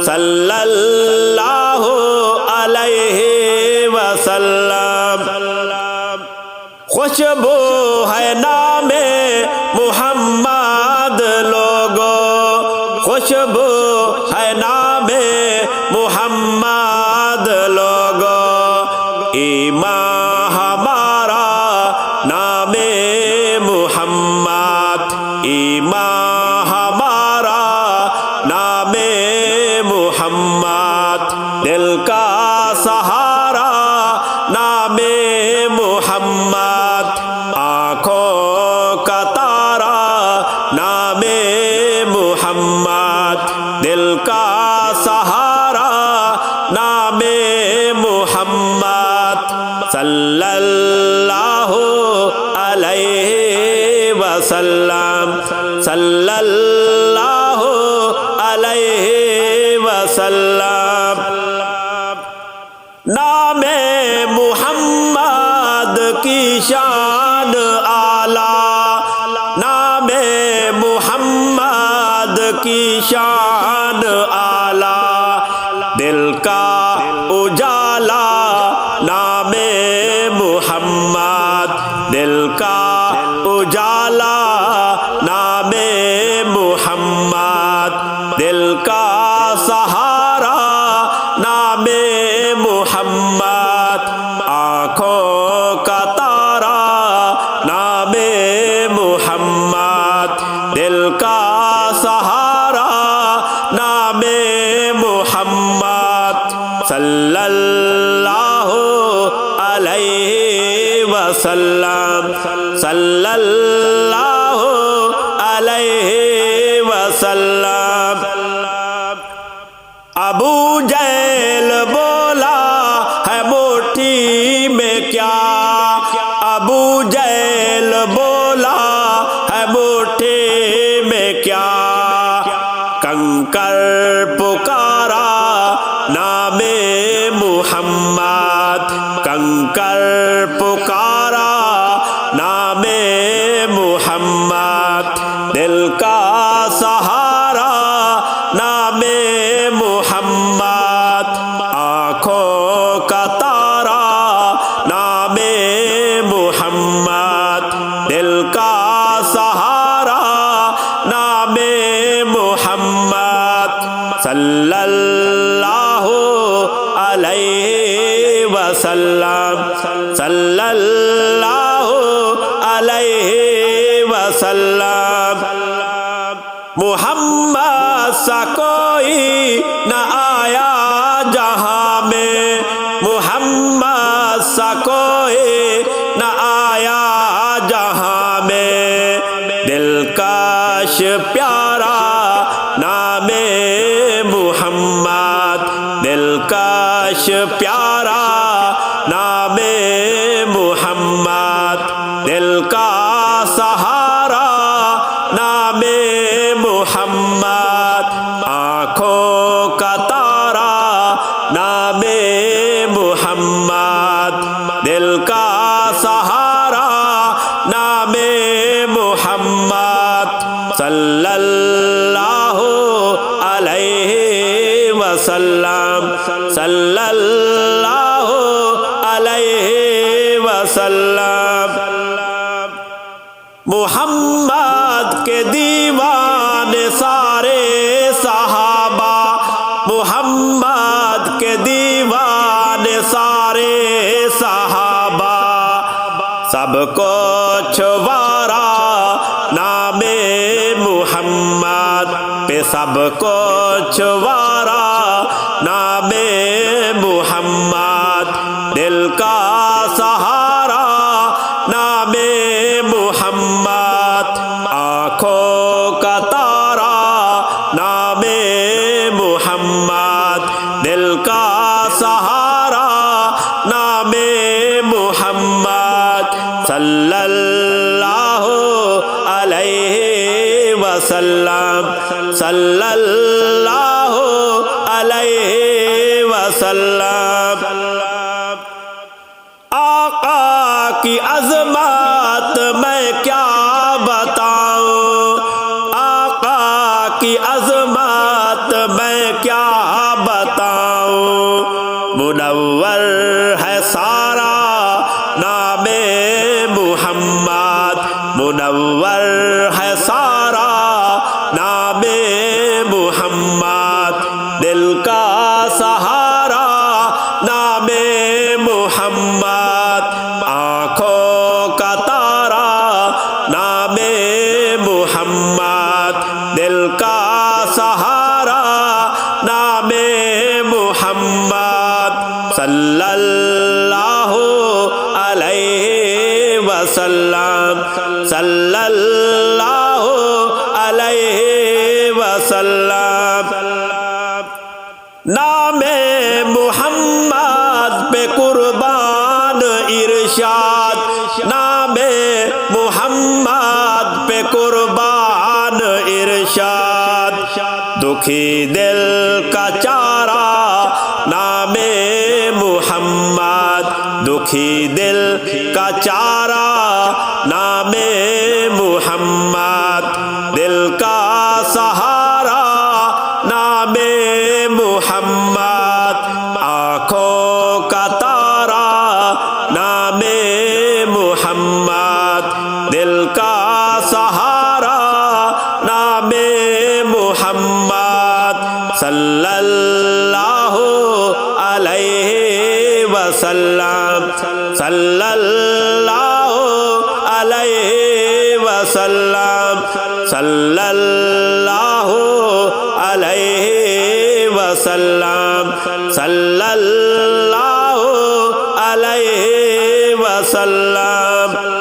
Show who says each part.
Speaker 1: صلی اللہ علیہ وسلم۔ خوشبو ہے نام محمد لوگو، خوشبو ہے نام محمد لوگو، ایمان ہمارا نام محمد، ایمان ہمارا نام محمد، دل کا سہارا نام محمد، آنکھوں کا تارا نام محمد، دل کا سہارا نام محمد، صلی اللہ علیہ وسلم، صلی اللہ علیہ وسلم۔ نام محمد کی شان اعلیٰ، نام محمد کی شان اعلیٰ، دل کا اجالا نام محمد، دل کا اجالا نام محمد، دل کا سہارا نام محمد، آنکھوں کا تارا نام محمد، دل کا سہارا نام محمد، صلی اللہ علیہ وسلم، صلی اللہ علیہ وسلم۔ ابو جہل بولا ہے مٹھی میں کیا، ابو جہل بولا ہے مٹھی میں کیا، کنکر پکارا نام محمد، کنکر پکارا نام محمد، دل کا سہارا نام محمد، آنکھوں کا تارا نام محمد، دل کا سہارا نام محمد، صلی اللہ علیہ وسلم، صلی اللہ علیہ وسلم۔ محمد سا کوئی نہ آیا جہاں میں، محمد سا کوئی نہ آیا جہاں میں، دلکش پیارا نام محمد، دلکش پیارا نام محمد، دل کا سہارا نام محمد، آنکھوں کا تارا نام محمد، دل کا سہارا نام محمد، صلی اللہ علیہ وسلم، صلی اللہ علیہ وسلم۔ محمد کے دیوان سارے صحابہ، محمد کے دیوان سارے صحابہ، سب کو چھوارا نام محمد پہ، سب کو چھوارا نام محمد، دل کا سہارا نام محمد، آنکھوں کا تارا نام محمد، دل کا سہارا نام محمد، صلی اللہ علیہ وسلم، صلی اللہ علیہ وسلم۔ آقا کی عظمت میں کیا بتاؤں، آقا کی عظمت میں کیا منور ہے سارا نام محمد، منور ہے سارا نام محمد، دل کا سہارا نام محمد، آنکھوں کا تارا نام محمد، دل کا سہارا نام محمد، صلی اللہ علیہ وسلم، صلی اللہ علیہ وسلم۔ نام محمد پہ قربان ارشاد، نام محمد پہ قربان ارشاد، دکھی دل کا چارہ نام محمد، دکھی دل کا چارہ نام محمد، دل کا سہارا نام محمد، آنکھوں کا تارا نام محمد، دل کا سہارا نام محمد، صلی اللہ علیہ وسلم، صلی اللہ علیہ وسلم، صلی اللہ علیہ وسلم، صلی اللہ علیہ وسلم۔